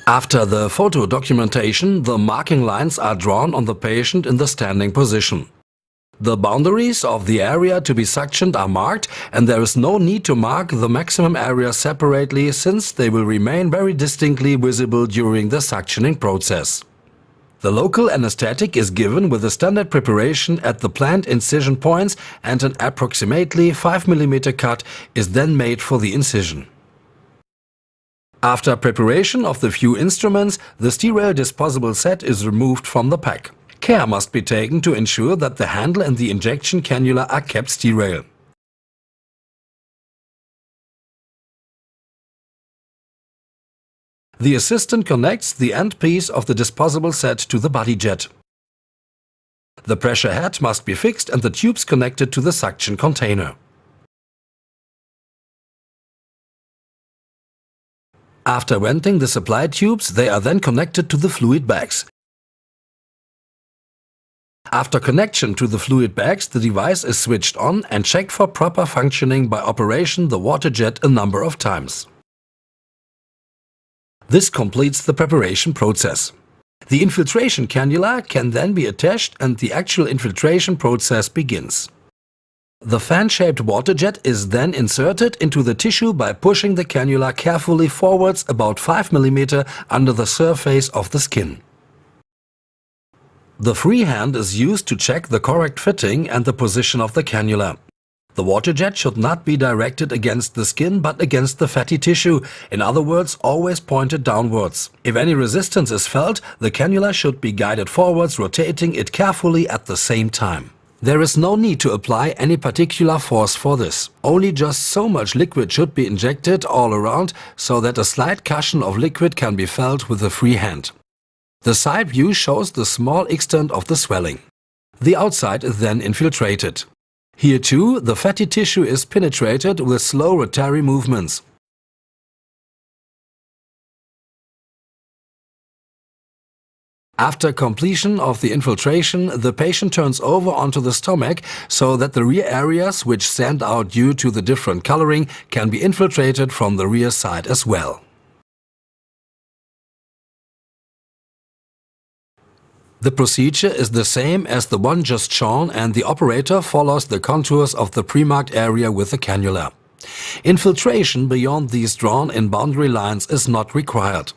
After the photo documentation, the marking lines are drawn on the patient in the standing position. The boundaries of the area to be suctioned are marked, and there is no need to mark the maximum area separately since they will remain very distinctly visible during the suctioning process. The local anesthetic is given with a standard preparation at the planned incision points, and an approximately 5 mm cut is then made for the incision. After preparation of the few instruments, the sterile disposable set is removed from the pack. Care must be taken to ensure that the handle and the injection cannula are kept sterile. The assistant connects the end piece of the disposable set to the body jet. The pressure head must be fixed and the tubes connected to the suction container. After venting the supply tubes, they are then connected to the fluid bags. After connection to the fluid bags, the device is switched on and checked for proper functioning by operation the water jet a number of times. This completes the preparation process. The infiltration cannula can then be attached and the actual infiltration process begins. The fan-shaped water jet is then inserted into the tissue by pushing the cannula carefully forwards about 5 mm under the surface of the skin. The free hand is used to check the correct fitting and the position of the cannula. The water jet should not be directed against the skin but against the fatty tissue, in other words, always pointed downwards. If any resistance is felt, the cannula should be guided forwards, rotating it carefully at the same time. There is no need to apply any particular force for this. Only just so much liquid should be injected all around so that a slight cushion of liquid can be felt with the free hand. The side view shows the small extent of the swelling. The outside is then infiltrated. Here too, the fatty tissue is penetrated with slow rotary movements. After completion of the infiltration, the patient turns over onto the stomach so that the rear areas which stand out due to the different coloring can be infiltrated from the rear side as well. The procedure is the same as the one just shown, and the operator follows the contours of the pre-marked area with the cannula. Infiltration beyond these drawn-in boundary lines is not required.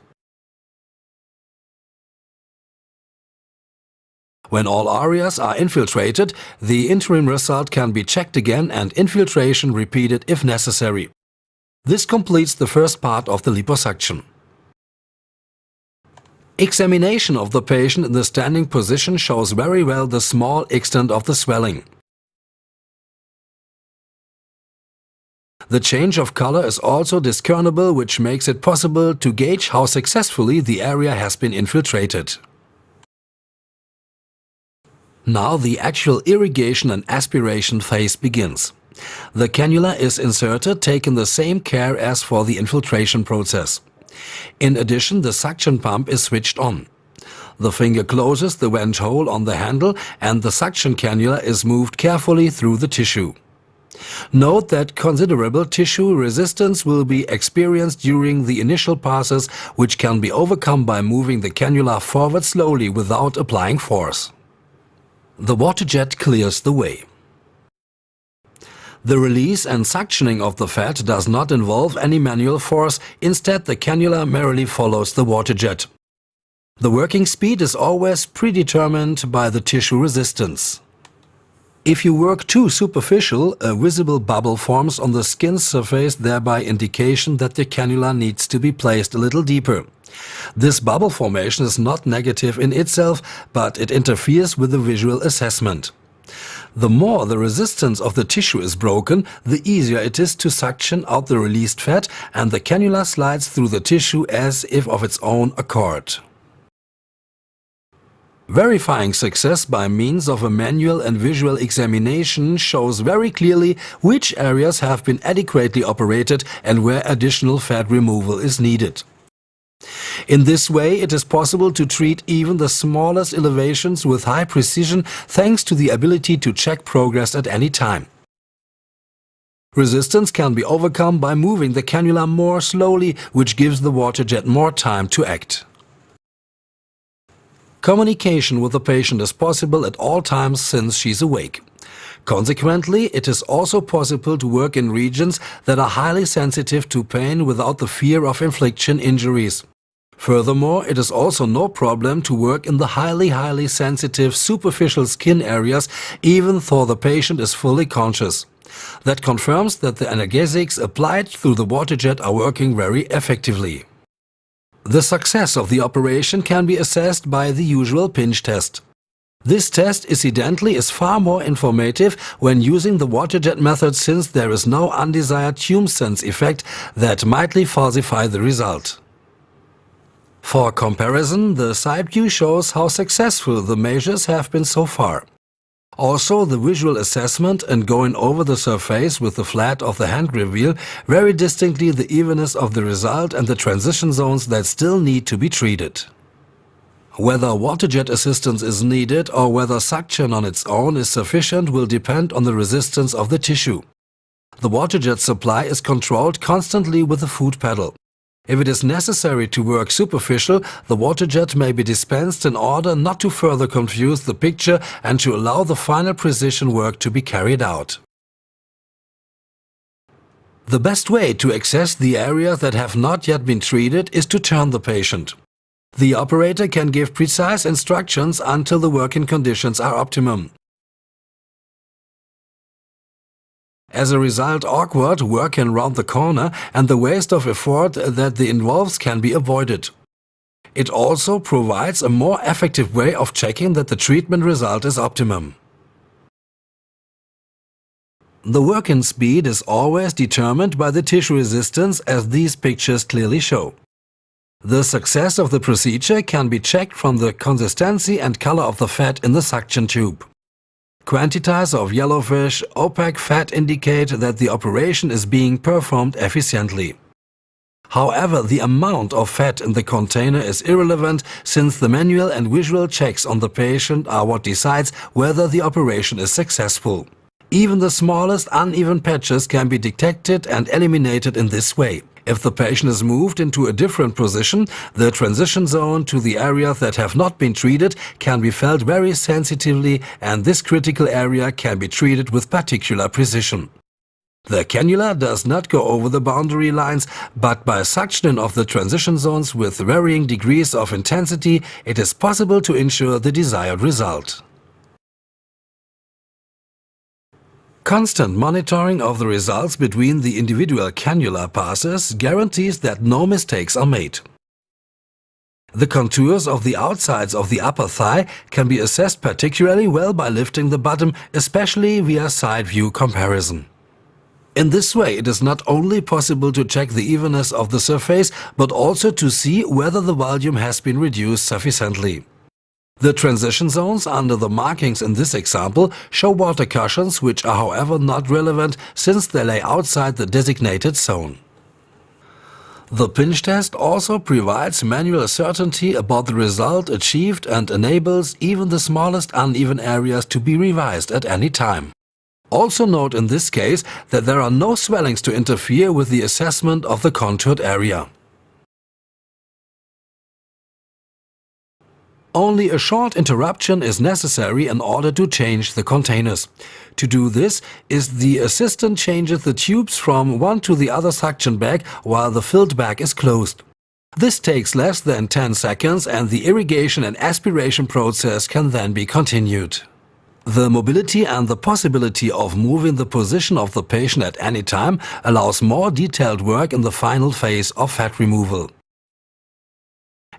When all areas are infiltrated, the interim result can be checked again and infiltration repeated if necessary. This completes the first part of the liposuction. Examination of the patient in the standing position shows very well the small extent of the swelling. The change of color is also discernible, which makes it possible to gauge how successfully the area has been infiltrated. Now the actual irrigation and aspiration phase begins. The cannula is inserted, taking the same care as for the infiltration process. In addition, the suction pump is switched on. The finger closes the vent hole on the handle and the suction cannula is moved carefully through the tissue. Note that considerable tissue resistance will be experienced during the initial passes, which can be overcome by moving the cannula forward slowly without applying force. The water jet clears the way. The release and suctioning of the fat does not involve any manual force, instead the cannula merely follows the water jet. The working speed is always predetermined by the tissue resistance. If you work too superficial, a visible bubble forms on the skin surface, thereby indication that the cannula needs to be placed a little deeper. This bubble formation is not negative in itself, but it interferes with the visual assessment. The more the resistance of the tissue is broken, the easier it is to suction out the released fat, and the cannula slides through the tissue as if of its own accord. Verifying success by means of a manual and visual examination shows very clearly which areas have been adequately operated and where additional fat removal is needed. In this way, it is possible to treat even the smallest elevations with high precision, thanks to the ability to check progress at any time. Resistance can be overcome by moving the cannula more slowly, which gives the water jet more time to act. Communication with the patient is possible at all times since she's awake. Consequently, it is also possible to work in regions that are highly sensitive to pain without the fear of infliction injuries. Furthermore, it is also no problem to work in the highly sensitive superficial skin areas even though the patient is fully conscious. That confirms that the analgesics applied through the water jet are working very effectively. The success of the operation can be assessed by the usual pinch test. This test incidentally is far more informative when using the water jet method, since there is no undesired tumescence effect that mightly falsify the result. For comparison, the side view shows how successful the measures have been so far. Also, the visual assessment and going over the surface with the flat of the hand reveal very distinctly the evenness of the result and the transition zones that still need to be treated. Whether water jet assistance is needed or whether suction on its own is sufficient will depend on the resistance of the tissue. The water jet supply is controlled constantly with the foot pedal. If it is necessary to work superficial, the water jet may be dispensed in order not to further confuse the picture and to allow the final precision work to be carried out. The best way to access the areas that have not yet been treated is to turn the patient. The operator can give precise instructions until the working conditions are optimum. As a result, awkward work can round the corner and the waste of effort that the involves can be avoided. It also provides a more effective way of checking that the treatment result is optimum. The working speed is always determined by the tissue resistance, as these pictures clearly show. The success of the procedure can be checked from the consistency and color of the fat in the suction tube. Quantities of yellowish, opaque fat indicate that the operation is being performed efficiently. However, the amount of fat in the container is irrelevant, since the manual and visual checks on the patient are what decides whether the operation is successful. Even the smallest uneven patches can be detected and eliminated in this way. If the patient is moved into a different position, the transition zone to the areas that have not been treated can be felt very sensitively, and this critical area can be treated with particular precision. The cannula does not go over the boundary lines, but by suctioning of the transition zones with varying degrees of intensity, it is possible to ensure the desired result. Constant monitoring of the results between the individual cannula passes guarantees that no mistakes are made. The contours of the outsides of the upper thigh can be assessed particularly well by lifting the bottom, especially via side view comparison. In this way, it is not only possible to check the evenness of the surface, but also to see whether the volume has been reduced sufficiently. The transition zones under the markings in this example show water cushions, which are however not relevant since they lay outside the designated zone. The pinch test also provides manual certainty about the result achieved and enables even the smallest uneven areas to be revised at any time. Also note in this case that there are no swellings to interfere with the assessment of the contoured area. Only a short interruption is necessary in order to change the containers. To do this, the assistant changes the tubes from one to the other suction bag while the filled bag is closed. This takes less than 10 seconds and the irrigation and aspiration process can then be continued. The mobility and the possibility of moving the position of the patient at any time allows more detailed work in the final phase of fat removal.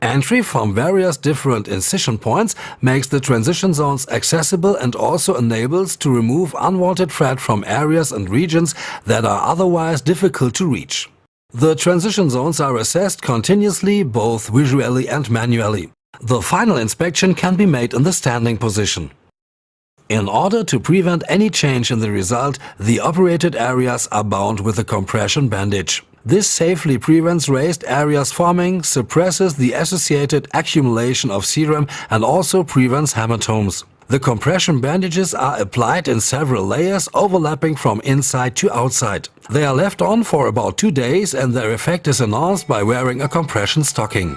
Entry from various different incision points makes the transition zones accessible and also enables to remove unwanted fat from areas and regions that are otherwise difficult to reach. The transition zones are assessed continuously, both visually and manually. The final inspection can be made in the standing position. In order to prevent any change in the result, the operated areas are bound with a compression bandage. This safely prevents raised areas forming, suppresses the associated accumulation of serum and also prevents hematomes. The compression bandages are applied in several layers overlapping from inside to outside. They are left on for about 2 days and their effect is enhanced by wearing a compression stocking.